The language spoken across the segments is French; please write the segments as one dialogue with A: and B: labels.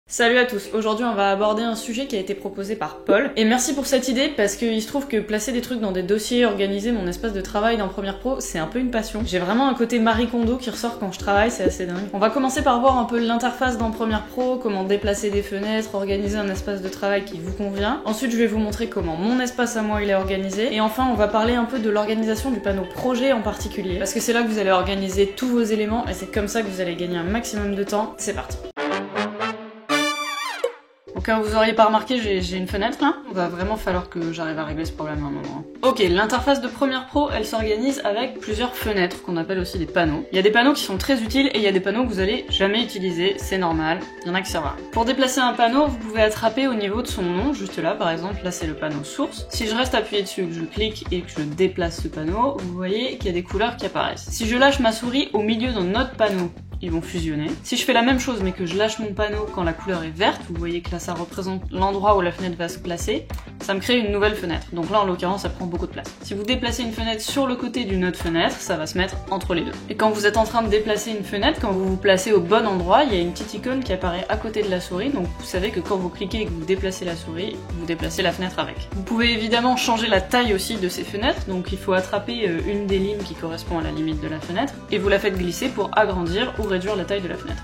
A: Salut à tous, aujourd'hui on va aborder un sujet qui a été proposé par Paul. Et merci pour cette idée parce qu'il se trouve que placer des trucs dans des dossiers, organiser mon espace de travail dans Premiere Pro, c'est un peu une passion. J'ai vraiment un côté Marie Kondo qui ressort quand je travaille, c'est assez dingue. On va commencer par voir un peu l'interface dans Premiere Pro, comment déplacer des fenêtres, organiser un espace de travail qui vous convient. Ensuite je vais vous montrer comment mon espace à moi il est organisé. Et enfin on va parler un peu de l'organisation du panneau projet en particulier. Parce que c'est là que vous allez organiser tous vos éléments et c'est comme ça que vous allez gagner un maximum de temps. C'est parti. Comme vous auriez pas remarqué, j'ai une fenêtre là. Il va vraiment falloir que j'arrive à régler ce problème à un moment. Ok, l'interface de Premiere Pro, elle s'organise avec plusieurs fenêtres, qu'on appelle aussi des panneaux. Il y a des panneaux qui sont très utiles et il y a des panneaux que vous allez jamais utiliser, c'est normal. Il y en a qui servent à rien. Pour déplacer un panneau, vous pouvez attraper au niveau de son nom, juste là par exemple, là c'est le panneau source. Si je reste appuyé dessus, que je clique et que je déplace ce panneau, vous voyez qu'il y a des couleurs qui apparaissent. Si je lâche ma souris au milieu d'un autre panneau, ils vont fusionner. Si je fais la même chose mais que je lâche mon panneau quand la couleur est verte, vous voyez que là ça représente l'endroit où la fenêtre va se placer, ça me crée une nouvelle fenêtre. Donc là en l'occurrence ça prend beaucoup de place. Si vous déplacez une fenêtre sur le côté d'une autre fenêtre, ça va se mettre entre les deux. Et quand vous êtes en train de déplacer une fenêtre, quand vous vous placez au bon endroit, il y a une petite icône qui apparaît à côté de la souris, donc vous savez que quand vous cliquez et que vous déplacez la souris, vous déplacez la fenêtre avec. Vous pouvez évidemment changer la taille aussi de ces fenêtres, donc il faut attraper une des lignes qui correspond à la limite de la fenêtre, et vous la faites glisser pour agrandir ou réduire la taille de la fenêtre.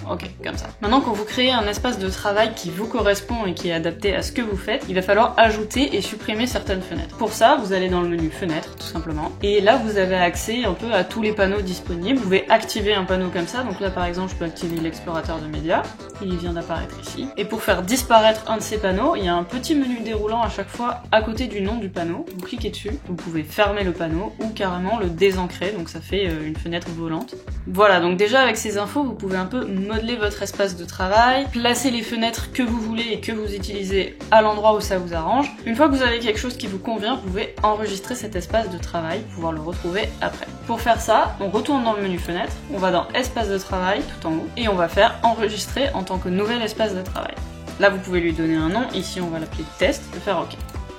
A: Ok, comme ça. Maintenant, quand vous créez un espace de travail qui vous correspond et qui est adapté à ce que vous faites, il va falloir ajouter et supprimer certaines fenêtres. Pour ça, vous allez dans le menu Fenêtres, tout simplement. Et là, vous avez accès un peu à tous les panneaux disponibles. Vous pouvez activer un panneau comme ça. Donc là, par exemple, je peux activer l'explorateur de médias. Il vient d'apparaître ici. Et pour faire disparaître un de ces panneaux, il y a un petit menu déroulant à chaque fois à côté du nom du panneau. Vous cliquez dessus. Vous pouvez fermer le panneau ou carrément le désancrer. Donc ça fait une fenêtre volante. Voilà, donc déjà avec ces infos, vous pouvez un peu modeler votre espace de travail, placer les fenêtres que vous voulez et que vous utilisez à l'endroit où ça vous arrange. Une fois que vous avez quelque chose qui vous convient, vous pouvez enregistrer cet espace de travail, pouvoir le retrouver après. Pour faire ça, on retourne dans le menu Fenêtres, on va dans Espace de travail tout en haut et on va faire Enregistrer en tant que nouvel espace de travail. Là vous pouvez lui donner un nom, ici on va l'appeler Test, et faire OK.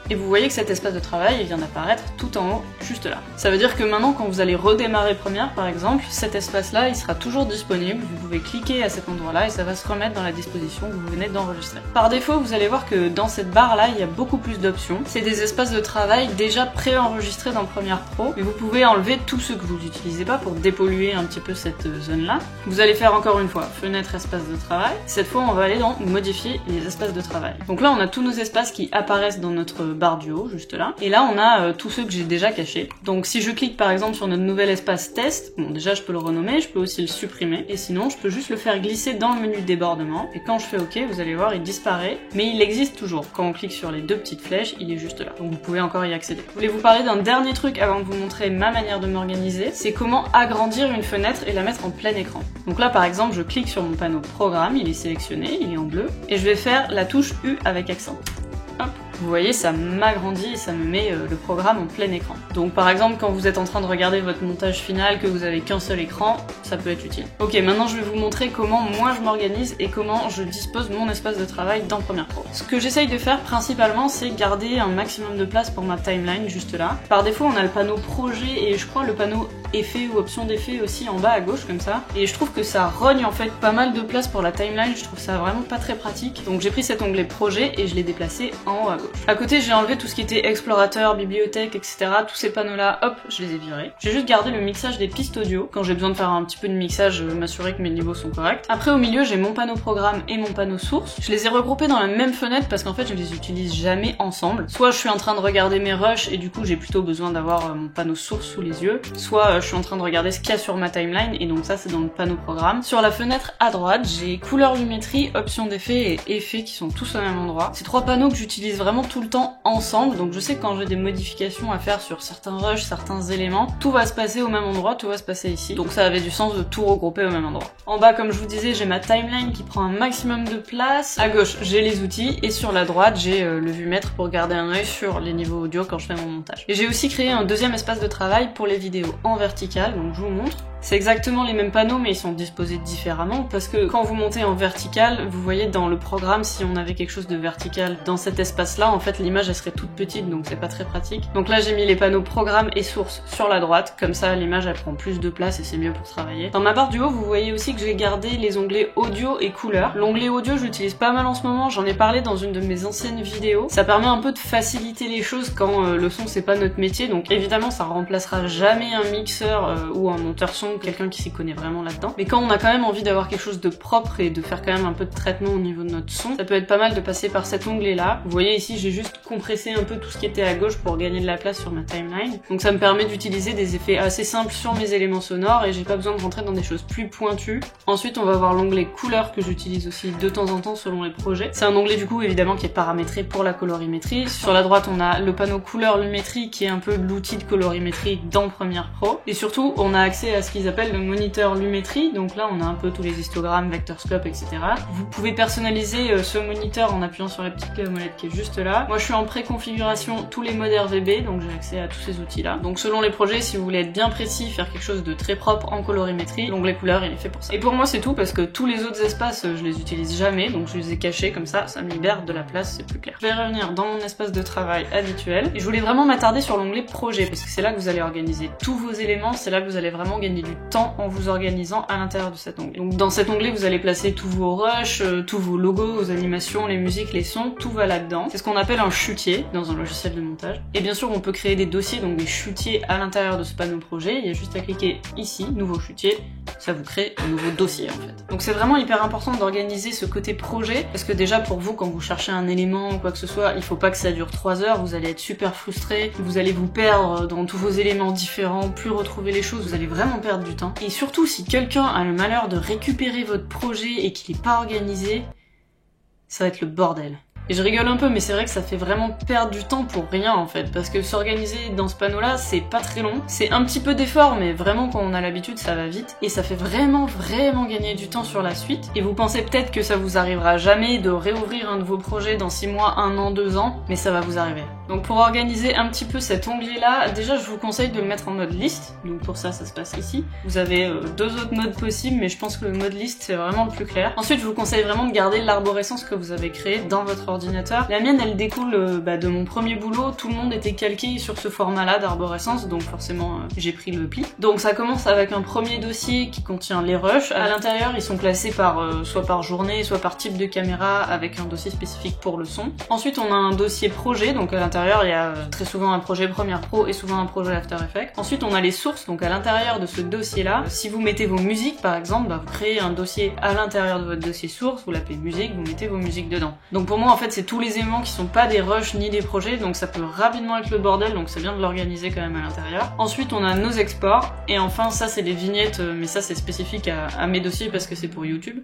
A: Et vous voyez que cet espace de travail il vient d'apparaître tout en haut, juste là. Ça veut dire que maintenant quand vous allez redémarrer Premiere par exemple, cet espace-là il sera toujours disponible, vous pouvez cliquer à cet endroit-là et ça va se remettre dans la disposition que vous venez d'enregistrer. Par défaut, vous allez voir que dans cette barre-là, il y a beaucoup plus d'options. C'est des espaces de travail déjà pré-enregistrés dans Premiere Pro, mais vous pouvez enlever tous ceux que vous n'utilisez pas pour dépolluer un petit peu cette zone-là. Vous allez faire encore une fois Fenêtre, espace de travail. Cette fois, on va aller dans Modifier les espaces de travail. Donc là, on a tous nos espaces qui apparaissent dans notre barre du haut, juste là. Et là, on a tous ceux que j'ai déjà cachés. Donc si je clique par exemple sur notre nouvel espace test, bon déjà je peux le renommer, je peux aussi le supprimer, et sinon je peux juste le faire glisser dans le menu débordement, et quand je fais OK, vous allez voir, il disparaît, mais il existe toujours. Quand on clique sur les deux petites flèches, il est juste là. Donc vous pouvez encore y accéder. Je voulais vous parler d'un dernier truc avant de vous montrer ma manière de m'organiser, c'est comment agrandir une fenêtre et la mettre en plein écran. Donc là par exemple, je clique sur mon panneau Programme, il est sélectionné, il est en bleu, et je vais faire la touche U avec accent. Hop. Vous voyez, ça m'agrandit et ça me met le programme en plein écran. Donc par exemple, quand vous êtes en train de regarder votre montage final, que vous avez qu'un seul écran, ça peut être utile. Ok, maintenant je vais vous montrer comment moi je m'organise et comment je dispose mon espace de travail dans Premiere Pro. Ce que j'essaye de faire principalement, c'est garder un maximum de place pour ma timeline juste là. Par défaut, on a le panneau projet et je crois le panneau effet ou option d'effet aussi en bas à gauche comme ça. Et je trouve que ça rogne en fait pas mal de place pour la timeline, je trouve ça vraiment pas très pratique. Donc j'ai pris cet onglet projet et je l'ai déplacé en haut à gauche. À côté, j'ai enlevé tout ce qui était explorateur, bibliothèque, etc. Tous ces panneaux-là, hop, je les ai virés. J'ai juste gardé le mixage des pistes audio. Quand j'ai besoin de faire un petit peu de mixage, m'assurer que mes niveaux sont corrects. Après, au milieu, j'ai mon panneau programme et mon panneau source. Je les ai regroupés dans la même fenêtre parce qu'en fait, je les utilise jamais ensemble. Soit je suis en train de regarder mes rushs et du coup, j'ai plutôt besoin d'avoir mon panneau source sous les yeux. Soit je suis en train de regarder ce qu'il y a sur ma timeline et donc ça, c'est dans le panneau programme. Sur la fenêtre à droite, j'ai couleur lumétrie, option d'effet et effet qui sont tous au même endroit. Ces trois panneaux que j'utilise vraiment tout le temps ensemble, donc je sais que quand j'ai des modifications à faire sur certains rushs, certains éléments, tout va se passer au même endroit, tout va se passer ici. Donc ça avait du sens de tout regrouper au même endroit. En bas, comme je vous disais, j'ai ma timeline qui prend un maximum de place. À gauche, j'ai les outils et sur la droite, j'ai le vumètre pour garder un œil sur les niveaux audio quand je fais mon montage. Et j'ai aussi créé un deuxième espace de travail pour les vidéos en vertical, donc je vous montre. C'est exactement les mêmes panneaux mais ils sont disposés différemment parce que quand vous montez en vertical, vous voyez dans le programme si on avait quelque chose de vertical dans cet espace là, en fait l'image elle serait toute petite donc c'est pas très pratique. Donc là j'ai mis les panneaux programme et source sur la droite, comme ça l'image elle prend plus de place et c'est mieux pour travailler. Dans ma barre du haut vous voyez aussi que j'ai gardé les onglets audio et couleurs. L'onglet audio j'utilise pas mal en ce moment, j'en ai parlé dans une de mes anciennes vidéos. Ça permet un peu de faciliter les choses quand le son c'est pas notre métier, donc évidemment ça remplacera jamais un mixeur ou un monteur son, quelqu'un qui s'y connaît vraiment là-dedans. Mais quand on a quand même envie d'avoir quelque chose de propre et de faire quand même un peu de traitement au niveau de notre son, ça peut être pas mal de passer par cet onglet là. Vous voyez ici j'ai juste compressé un peu tout ce qui était à gauche pour gagner de la place sur ma timeline. Donc ça me permet d'utiliser des effets assez simples sur mes éléments sonores et j'ai pas besoin de rentrer dans des choses plus pointues. Ensuite on va voir l'onglet couleurs que j'utilise aussi de temps en temps selon les projets. C'est un onglet du coup évidemment qui est paramétré pour la colorimétrie. Sur la droite on a le panneau couleur lumétrie qui est un peu l'outil de colorimétrie dans Premiere Pro. Et surtout on a accès à ce qu'ils appellent le moniteur lumétrie, donc là on a un peu tous les histogrammes, vectorscope, etc. Vous pouvez personnaliser ce moniteur en appuyant sur la petite clé à molette qui est juste là. Moi je suis en préconfiguration tous les modes RGB, donc j'ai accès à tous ces outils là. Donc selon les projets, si vous voulez être bien précis, faire quelque chose de très propre en colorimétrie, l'onglet couleur il est fait pour ça. Et pour moi c'est tout parce que tous les autres espaces je les utilise jamais, donc je les ai cachés comme ça me libère de la place, c'est plus clair. Je vais revenir dans mon espace de travail habituel et je voulais vraiment m'attarder sur l'onglet projet parce que c'est là que vous allez organiser tous vos éléments, c'est là que vous allez vraiment gagner du temps en vous organisant à l'intérieur de cet onglet. Donc dans cet onglet vous allez placer tous vos rushs, tous vos logos, vos animations, les musiques, les sons, tout va là-dedans. C'est ce qu'on appelle un chutier dans un logiciel de montage. Et bien sûr on peut créer des dossiers, donc des chutiers à l'intérieur de ce panneau projet. Il y a juste à cliquer ici, nouveau chutier, ça vous crée un nouveau dossier en fait. Donc c'est vraiment hyper important d'organiser ce côté projet parce que déjà pour vous quand vous cherchez un élément ou quoi que ce soit, il faut pas que ça dure 3 heures, vous allez être super frustré, vous allez vous perdre dans tous vos éléments différents, plus retrouver les choses, vous allez vraiment perdre du temps. Et surtout si quelqu'un a le malheur de récupérer votre projet et qu'il est pas organisé, ça va être le bordel. Et je rigole un peu, mais c'est vrai que ça fait vraiment perdre du temps pour rien en fait, parce que s'organiser dans ce panneau-là, c'est pas très long. C'est un petit peu d'effort, mais vraiment quand on a l'habitude, ça va vite. Et ça fait vraiment gagner du temps sur la suite. Et vous pensez peut-être que ça vous arrivera jamais de réouvrir un nouveau projet dans 6 mois, 1 an, 2 ans, mais ça va vous arriver. Donc pour organiser un petit peu cet onglet-là, déjà je vous conseille de le mettre en mode liste. Donc pour ça, ça se passe ici. Vous avez 2 autres modes possibles, mais je pense que le mode liste c'est vraiment le plus clair. Ensuite, je vous conseille vraiment de garder l'arborescence que vous avez créée dans votre ordinateur. La mienne, elle découle de mon premier boulot. Tout le monde était calqué sur ce format-là d'arborescence, donc forcément j'ai pris le pli. Donc ça commence avec un premier dossier qui contient les rushs. À l'intérieur, ils sont classés soit par journée, soit par type de caméra, avec un dossier spécifique pour le son. Ensuite, on a un dossier projet, donc à l'intérieur, il y a très souvent un projet Premiere Pro et souvent un projet After Effects. Ensuite, on a les sources, donc à l'intérieur de ce dossier-là, si vous mettez vos musiques par exemple, vous créez un dossier à l'intérieur de votre dossier source, vous l'appelez musique, vous mettez vos musiques dedans. Donc pour moi, en fait, c'est tous les éléments qui sont pas des rushs ni des projets, donc ça peut rapidement être le bordel, donc c'est bien de l'organiser quand même à l'intérieur. Ensuite, on a nos exports, et enfin, ça c'est des vignettes, mais ça c'est spécifique à mes dossiers parce que c'est pour YouTube.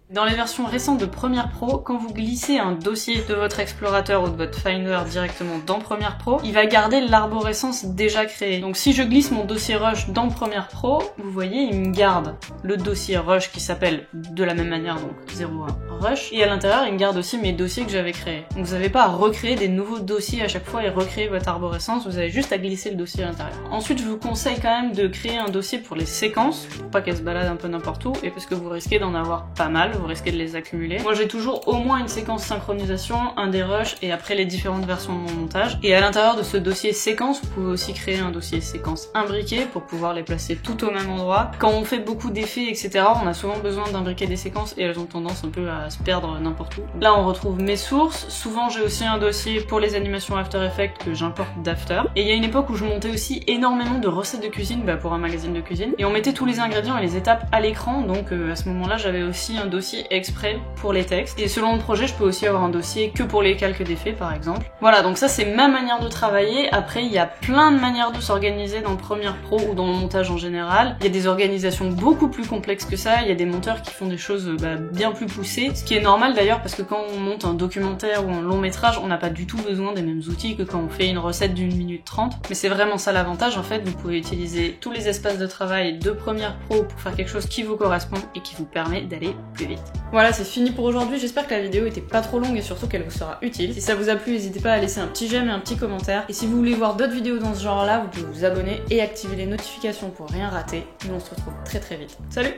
A: Dans les versions récentes de Premiere Pro, quand vous glissez un dossier de votre explorateur ou de votre Finder directement dans Premiere Pro, il va garder l'arborescence déjà créée. Donc si je glisse mon dossier Rush dans Premiere Pro, vous voyez, il me garde le dossier Rush qui s'appelle de la même manière, donc 01 Rush, et à l'intérieur, il me garde aussi mes dossiers que j'avais créés. Donc vous n'avez pas à recréer des nouveaux dossiers à chaque fois et recréer votre arborescence, vous avez juste à glisser le dossier à l'intérieur. Ensuite, je vous conseille quand même de créer un dossier pour les séquences, pour pas qu'elles se baladent un peu n'importe où, et parce que vous risquez d'en avoir pas mal, vous risquez de les accumuler. Moi j'ai toujours au moins une séquence synchronisation, un des rushs et après les différentes versions de mon montage. Et à l'intérieur de ce dossier séquence, vous pouvez aussi créer un dossier séquence imbriqué pour pouvoir les placer tout au même endroit. Quand on fait beaucoup d'effets, etc., on a souvent besoin d'imbriquer des séquences et elles ont tendance un peu à se perdre n'importe où. Là on retrouve mes sources. Souvent j'ai aussi un dossier pour les animations After Effects que j'importe d'After. Et il y a une époque où je montais aussi énormément de recettes de cuisine pour un magazine de cuisine. Et on mettait tous les ingrédients et les étapes à l'écran, donc à ce moment-là j'avais aussi un dossier exprès pour les textes. Et selon le projet, je peux aussi avoir un dossier que pour les calques d'effets, par exemple. Voilà, donc ça c'est ma manière de travailler. Après, il y a plein de manières de s'organiser dans Premiere Pro ou dans le montage en général. Il y a des organisations beaucoup plus complexes que ça. Il y a des monteurs qui font des choses bien plus poussées. Ce qui est normal d'ailleurs, parce que quand on monte un documentaire ou un long métrage, on n'a pas du tout besoin des mêmes outils que quand on fait une recette d'1 minute 30. Mais c'est vraiment ça l'avantage, en fait. Vous pouvez utiliser tous les espaces de travail de Premiere Pro pour faire quelque chose qui vous correspond et qui vous permet d'aller plus vite. vite. Voilà, c'est fini pour aujourd'hui, j'espère que la vidéo était pas trop longue et surtout qu'elle vous sera utile. Si ça vous a plu, n'hésitez pas à laisser un petit j'aime et un petit commentaire. Et si vous voulez voir d'autres vidéos dans ce genre-là, vous pouvez vous abonner et activer les notifications pour rien rater. Nous on se retrouve très vite. Salut!